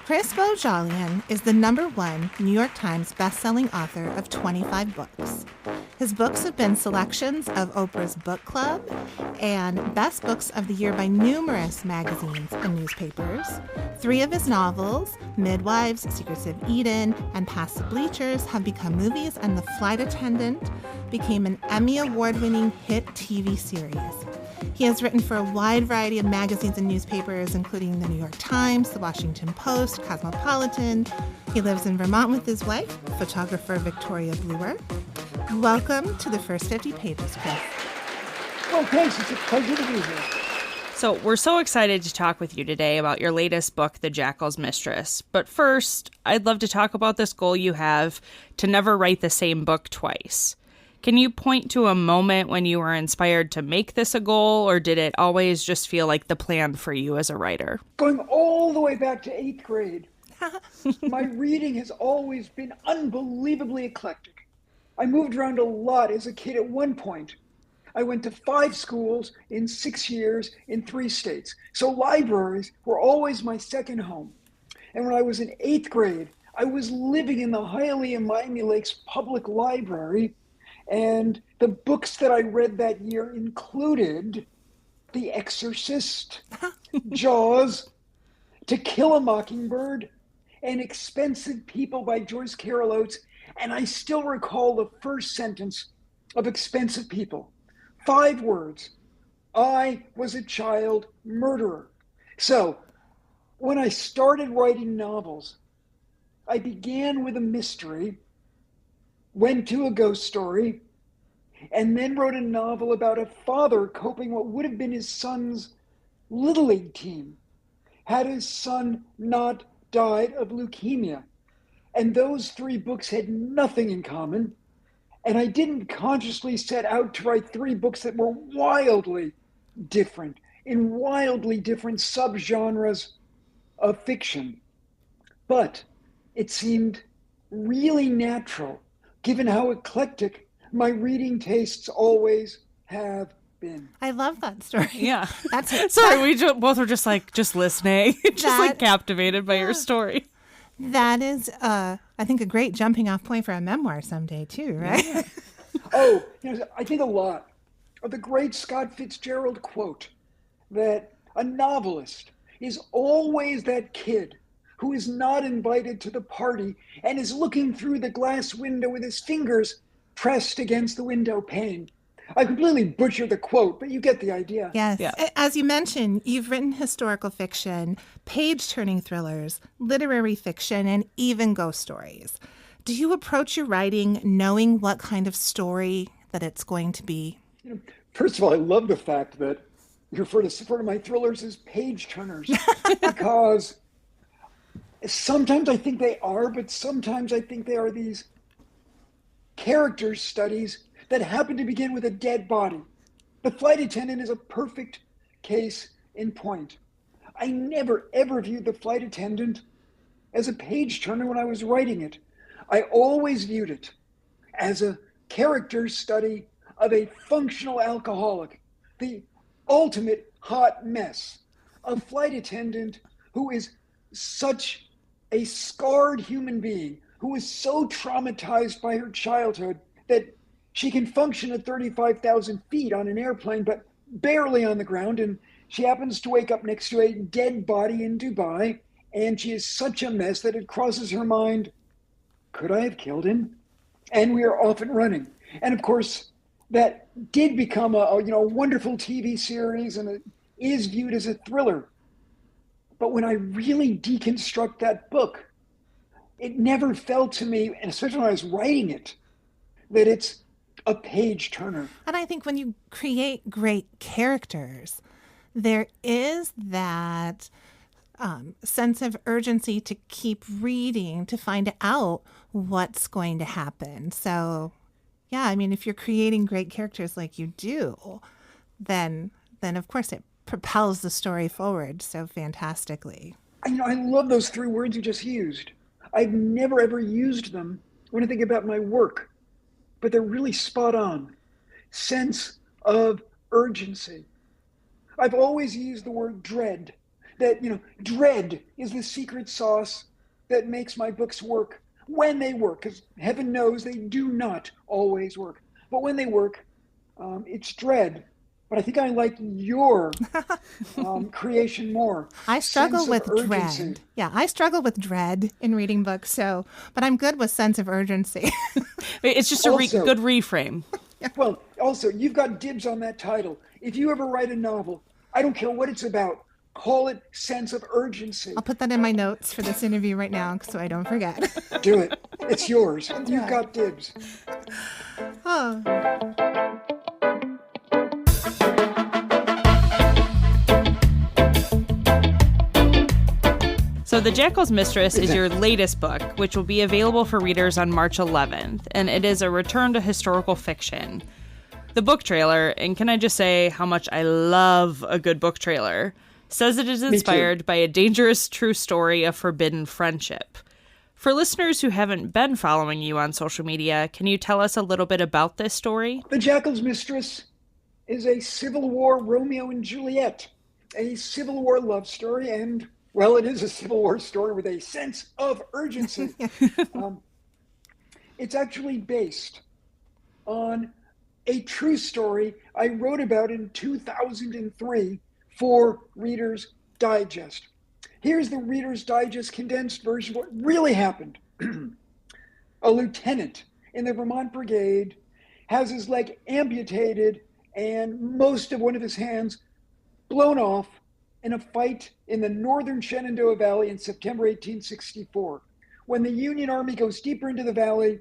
Chris Bohjalian is the #1 New York Times bestselling author of 25 books. His books have been selections of Oprah's Book Club and Best Books of the Year by numerous magazines and newspapers. 3 of his novels, Midwives, Secrets of Eden, and Past the Bleachers, have become movies, and The Flight Attendant became an Emmy Award-winning hit TV series. He has written for a wide variety of magazines and newspapers, including the New York Times, the Washington Post, Cosmopolitan. He lives in Vermont with his wife, photographer Victoria Bluer. Welcome to the First 50 Pages, Chris. Well, thanks. It's a pleasure to be here. So we're so excited to talk with you today about your latest book, The Jackal's Mistress. But first, I'd love to talk about this goal you have to never write the same book twice. Can you point to a moment when you were inspired to make this a goal, or did it always just feel like the plan for you as a writer? Going all the way back to 8th grade, my reading has always been unbelievably eclectic. I moved around a lot as a kid. At one point, I went to 5 schools in 6 years in 3 states. So libraries were always my second home. And when I was in 8th grade, I was living in the Hialeah Miami Lakes Public Library. And the books that I read that year included The Exorcist, Jaws, To Kill a Mockingbird, and Expensive People by Joyce Carol Oates. And I still recall the first sentence of Expensive People. 5 words: I was a child murderer. So when I started writing novels, I began with a mystery, went to a ghost story, and then wrote a novel about a father coping what would have been his son's Little League team, had his son not died of leukemia. And those 3 books had nothing in common. And I didn't consciously set out to write 3 books that were wildly different, in wildly different subgenres of fiction. But it seemed really natural, given how eclectic my reading tastes always have been. I love that story. Yeah. That's it. Sorry, both were just listening, captivated by your story. That is, I think, a great jumping off point for a memoir someday, too, right? Yeah. I think a lot of the great Scott Fitzgerald quote that a novelist is always that kid who is not invited to the party and is looking through the glass window with his fingers pressed against the window pane. I completely butchered the quote, but you get the idea. Yes. Yeah. As you mentioned, you've written historical fiction, page-turning thrillers, literary fiction, and even ghost stories. Do you approach your writing knowing what kind of story that it's going to be? First of all, I love the fact that you refer to my thrillers as page-turners because sometimes I think they are, but sometimes I think they are these character studies that happen to begin with a dead body. The Flight Attendant is a perfect case in point. I never, ever viewed The Flight Attendant as a page-turner when I was writing it. I always viewed it as a character study of a functional alcoholic, the ultimate hot mess, a flight attendant who is such a scarred human being, who is so traumatized by her childhood that she can function at 35,000 feet on an airplane, but barely on the ground. And she happens to wake up next to a dead body in Dubai. And she is such a mess that it crosses her mind, could I have killed him? And we are off and running. And of course, that did become a wonderful TV series, and it is viewed as a thriller. But when I really deconstruct that book, it never felt to me, and especially when I was writing it, that it's a page turner. And I think when you create great characters, there is that sense of urgency to keep reading to find out what's going to happen. So, yeah, I mean, if you're creating great characters like you do, then of course it propels the story forward so fantastically. I love those 3 words you just used. I've never ever used them when I think about my work, but they're really spot on. Sense of urgency. I've always used the word dread, that, dread is the secret sauce that makes my books work when they work, because heaven knows they do not always work. But when they work, it's dread. But I think I like your creation more. I struggle with dread. Yeah, I struggle with dread in reading books, but I'm good with sense of urgency. It's just a good reframe. Well, also, you've got dibs on that title. If you ever write a novel, I don't care what it's about, call it sense of urgency. I'll put that in my notes for this interview right now so I don't forget. Do it. It's yours. You've got dibs. Oh. So The Jackal's Mistress is your latest book, which will be available for readers on March 11th, and it is a return to historical fiction. The book trailer, and can I just say how much I love a good book trailer, says it is inspired by a dangerous true story of forbidden friendship. For listeners who haven't been following you on social media, can you tell us a little bit about this story? The Jackal's Mistress is a Civil War Romeo and Juliet, a Civil War love story, and, well, it is a Civil War story with a sense of urgency. It's actually based on a true story I wrote about in 2003 for Reader's Digest. Here's the Reader's Digest condensed version of what really happened. A lieutenant in the Vermont Brigade has his leg amputated and most of one of his hands blown off in a fight in the northern Shenandoah Valley in September 1864. When the Union Army goes deeper into the valley,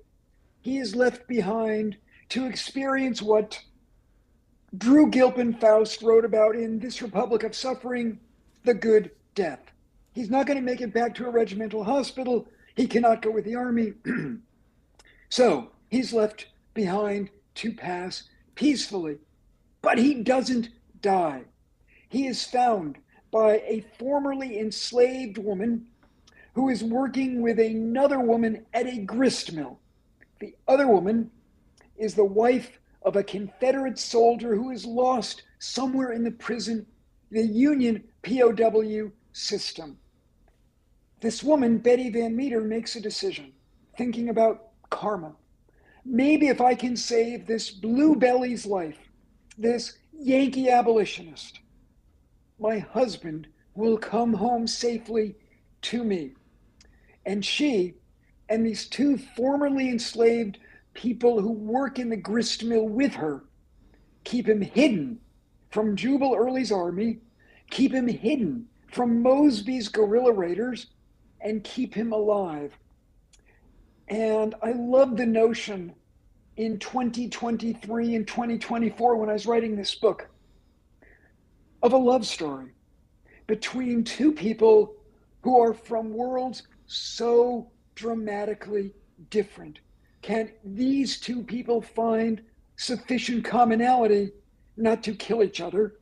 he is left behind to experience what Drew Gilpin Faust wrote about in This Republic of Suffering, the Good Death. He's not going to make it back to a regimental hospital. He cannot go with the army. So he's left behind to pass peacefully. But he doesn't die. He is found by a formerly enslaved woman who is working with another woman at a grist mill. The other woman is the wife of a Confederate soldier who is lost somewhere in the prison, the Union POW system. This woman, Betty Van Meter, makes a decision, thinking about karma. Maybe if I can save this blue belly's life, this Yankee abolitionist, my husband will come home safely to me. And she and these two formerly enslaved people who work in the grist mill with her keep him hidden from Jubal Early's army, keep him hidden from Mosby's guerrilla raiders, and keep him alive. And I love the notion in 2023 and 2024 when I was writing this book of a love story between two people who are from worlds so dramatically different. Can these two people find sufficient commonality not to kill each other?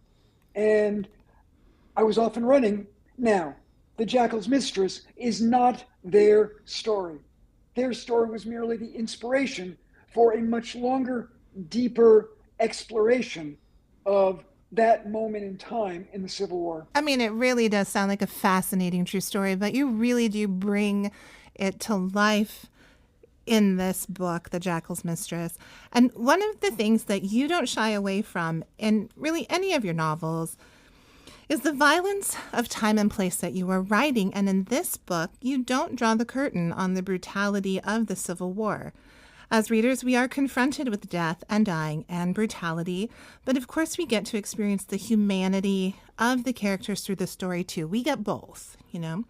And I was off and running. Now, The Jackal's Mistress is not their story. Their story was merely the inspiration for a much longer, deeper exploration of that moment in time in the Civil War. I mean, it really does sound like a fascinating true story, but you really do bring it to life in this book, The Jackal's Mistress. And one of the things that you don't shy away from in really any of your novels is the violence of time and place that you are writing. And in this book, you don't draw the curtain on the brutality of the Civil War. As readers, we are confronted with death and dying and brutality, but of course we get to experience the humanity of the characters through the story too. We get both, you know.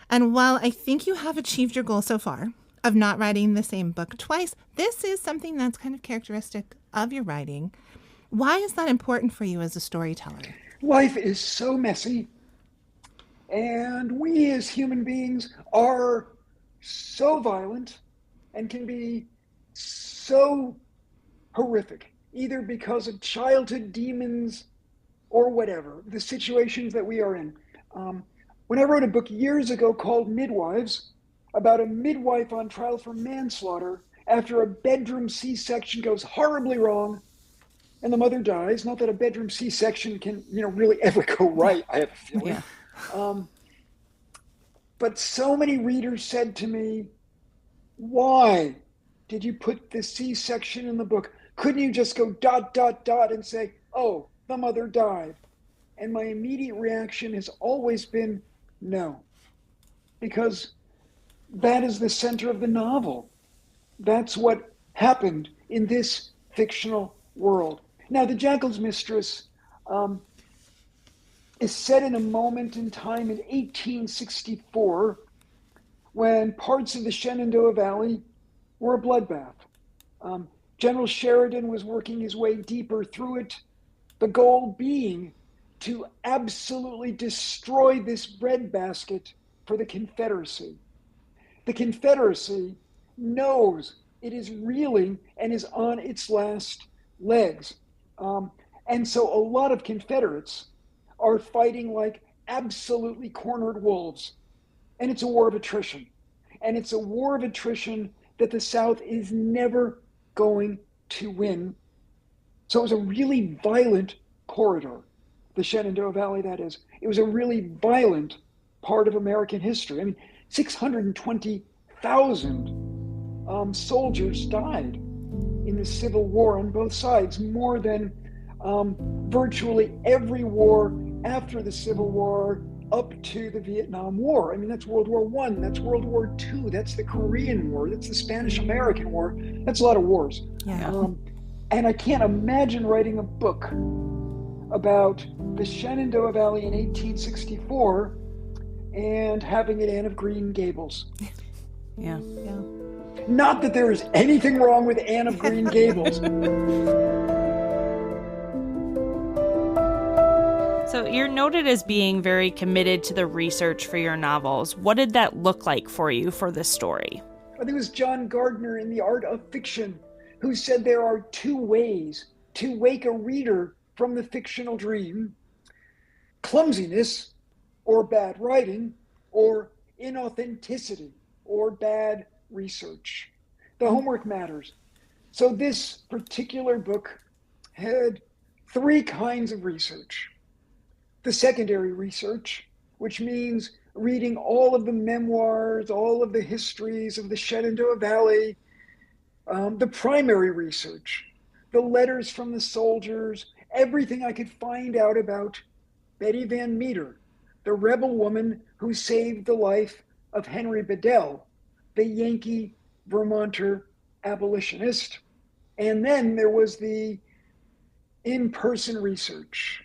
And while I think you have achieved your goal so far of not writing the same book twice, this is something that's kind of characteristic of your writing. Why is that important for you as a storyteller? Life is so messy, and we as human beings are so violent and can be so horrific, either because of childhood demons or whatever, the situations that we are in. When I wrote a book years ago called Midwives, about a midwife on trial for manslaughter after a bedroom C-section goes horribly wrong and the mother dies. Not that a bedroom C-section can, really ever go right, I have a feeling. But so many readers said to me, why did you put the C-section in the book? Couldn't you just go ... and say, oh, the mother died? And my immediate reaction has always been no, because that is the center of the novel. That's what happened in this fictional world. Now, the Jackal's Mistress is set in a moment in time in 1864 when parts of the Shenandoah Valley were a bloodbath. General Sheridan was working his way deeper through it, the goal being to absolutely destroy this breadbasket for the Confederacy. The Confederacy knows it is reeling and is on its last legs. And so a lot of Confederates are fighting like absolutely cornered wolves. And it's a war of attrition. And it's a war of attrition that the South is never going to win. So it was a really violent corridor, the Shenandoah Valley, that is. It was a really violent part of American history. I mean, 620,000 soldiers died in the Civil War on both sides, more than virtually every war after the Civil War up to the Vietnam War. I mean, that's World War I, that's World War II, that's the Korean War, that's the Spanish-American War. That's a lot of wars. Yeah. And I can't imagine writing a book about the Shenandoah Valley in 1864 and having it Anne of Green Gables. Yeah. Yeah. Not that there is anything wrong with Anne of Green Gables. So you're noted as being very committed to the research for your novels. What did that look like for you for this story? I think it was John Gardner in The Art of Fiction who said there are two ways to wake a reader from the fictional dream: clumsiness, or bad writing, or inauthenticity, or bad research. The homework matters. So this particular book had three kinds of research. The secondary research, which means reading all of the memoirs, all of the histories of the Shenandoah Valley. The primary research, the letters from the soldiers, everything I could find out about Betty Van Meter, the rebel woman who saved the life of Henry Bedell, the Yankee Vermonter abolitionist. And then there was the in-person research.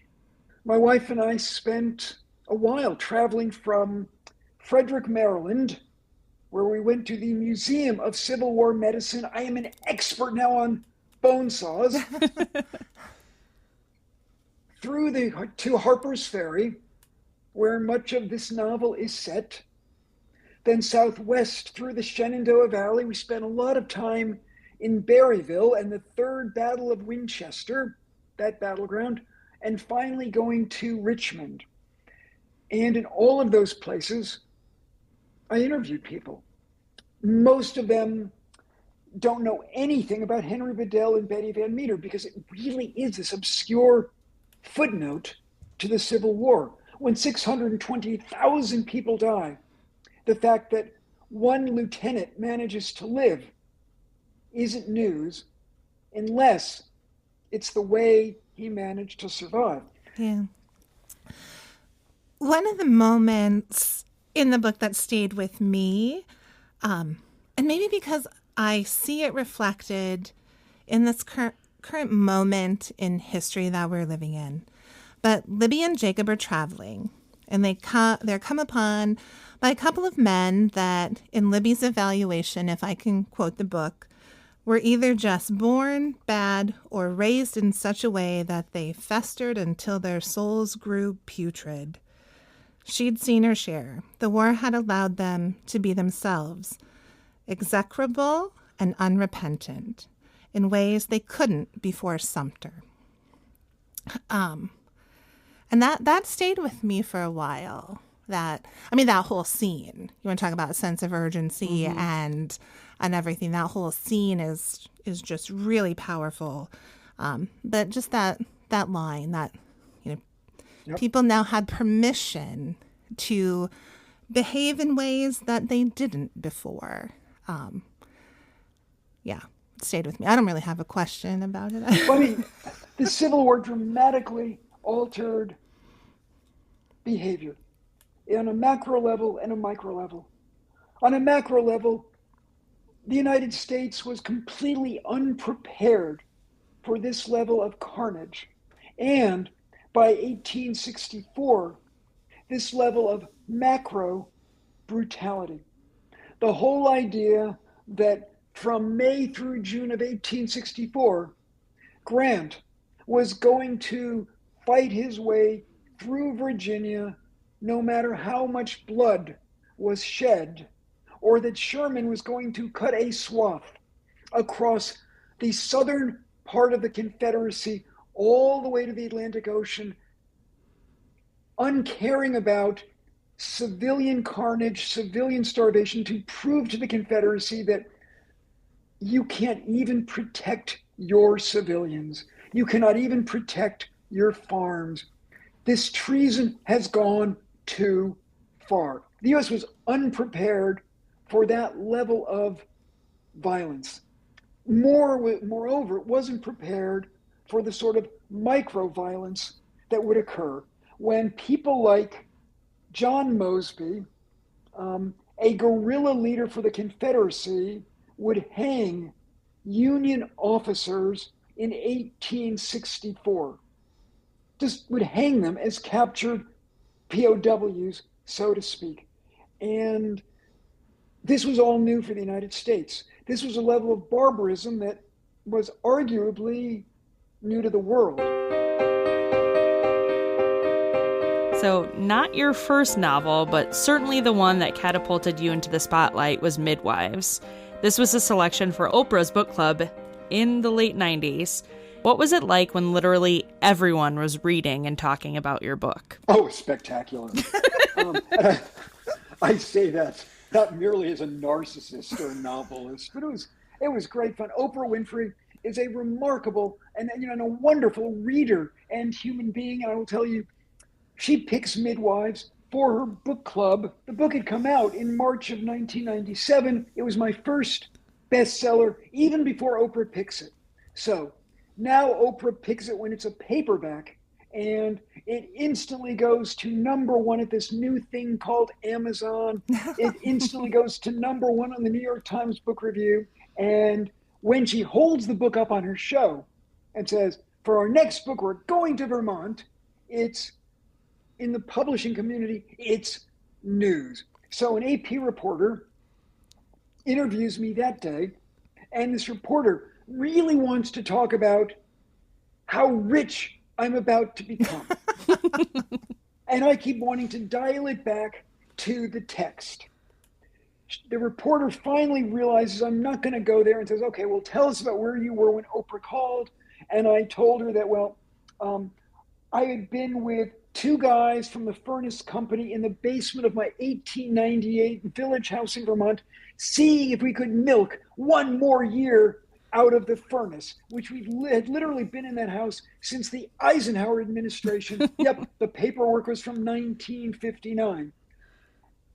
My wife and I spent a while traveling from Frederick, Maryland, where we went to the Museum of Civil War Medicine. I am an expert now on bone saws. To Harper's Ferry, where much of this novel is set. Then southwest through the Shenandoah Valley. We spent a lot of time in Berryville and the Third Battle of Winchester, that battleground, and finally going to Richmond. And in all of those places, I interviewed people. Most of them don't know anything about Henry Bedell and Betty Van Meter because it really is this obscure footnote to the Civil War. When 620,000 people die, the fact that one lieutenant manages to live isn't news unless it's the way he managed to survive. Yeah. One of the moments in the book that stayed with me, and maybe because I see it reflected in this current moment in history that we're living in. But Libby and Jacob are traveling, and they're come upon by a couple of men that, in Libby's evaluation, if I can quote the book, were either just born bad or raised in such a way that they festered until their souls grew putrid. She'd seen her share. The war had allowed them to be themselves, execrable and unrepentant, in ways they couldn't before Sumter. And that stayed with me for a while. That whole scene. You want to talk about a sense of urgency and everything. That whole scene is just really powerful. But just that line that, people now had permission to behave in ways that they didn't before. Yeah, it stayed with me. I don't really have a question about it. I mean, the Civil War dramatically altered behavior on a macro level and a micro level. On a macro level, the United States was completely unprepared for this level of carnage. And by 1864, this level of macro brutality. The whole idea that from May through June of 1864, Grant was going to fight his way through Virginia no matter how much blood was shed, or that Sherman was going to cut a swath across the southern part of the Confederacy all the way to the Atlantic Ocean, uncaring about civilian carnage, civilian starvation, to prove to the Confederacy that you can't even protect your civilians. You cannot even protect your farms. This treason has gone too far. The U.S. was unprepared for that level of violence. Moreover, it wasn't prepared for the sort of micro-violence that would occur when people like John Mosby, a guerrilla leader for the Confederacy, would hang Union officers in 1864. Just would hang them as captured POWs, so to speak. And this was all new for the United States. This was a level of barbarism that was arguably new to the world. So, not your first novel, but certainly the one that catapulted you into the spotlight was Midwives. This was a selection for Oprah's book club in the late 90s. What was it like when literally everyone was reading and talking about your book? Oh, spectacular. I say that not merely as a narcissist or a novelist, but it was great fun. Oprah Winfrey is a remarkable and a wonderful reader and human being. And I will tell you, she picks Midwives for her book club. The book had come out in March of 1997. It was my first bestseller, even before Oprah picks it. So now Oprah picks it when it's a paperback, and it instantly goes to #1 at this new thing called Amazon. It instantly goes to #1 on the New York Times Book Review. And when she holds the book up on her show and says, for our next book, we're going to Vermont, it's, in the publishing community, it's news. So an AP reporter interviews me that day, and this reporter really wants to talk about how rich I'm about to become. And I keep wanting to dial it back to the text. The reporter finally realizes I'm not going to go there and says, okay, well, tell us about where you were when Oprah called. And I told her that, well, I had been with two guys from the furnace company in the basement of my 1898 village house in Vermont, seeing if we could milk one more year out of the furnace, which we had literally been in that house since the Eisenhower administration. Yep, the paperwork was from 1959.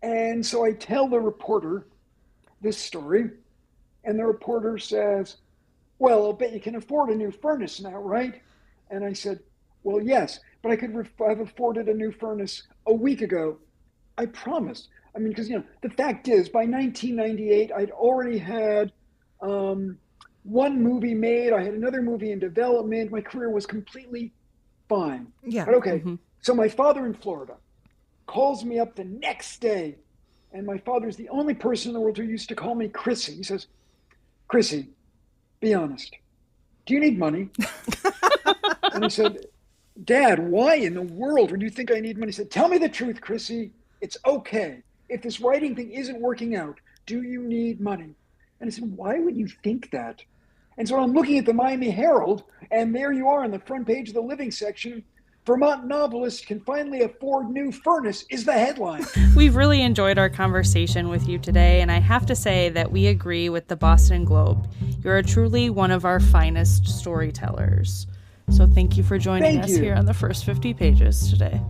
And so I tell the reporter this story, and the reporter says, well, I'll bet you can afford a new furnace now, right? And I said, well, yes, but I could have afforded a new furnace a week ago. I promised. I mean, because, the fact is, by 1998, I'd already had one movie made. I had another movie in development. My career was completely fine. Yeah. But okay, So my father in Florida calls me up the next day, and my father's the only person in the world who used to call me Chrissy. He says, Chrissy, be honest. Do you need money? And I said, Dad, why in the world would you think I need money? He said, tell me the truth, Chrissy. It's okay. If this writing thing isn't working out, do you need money? And I said, why would you think that? And so I'm looking at the Miami Herald, and there you are on the front page of the living section. Vermont novelist can finally afford new furnace is the headline. We've really enjoyed our conversation with you today, and I have to say that we agree with the Boston Globe. You're truly one of our finest storytellers. So thank you for joining us here on the First 50 Pages today.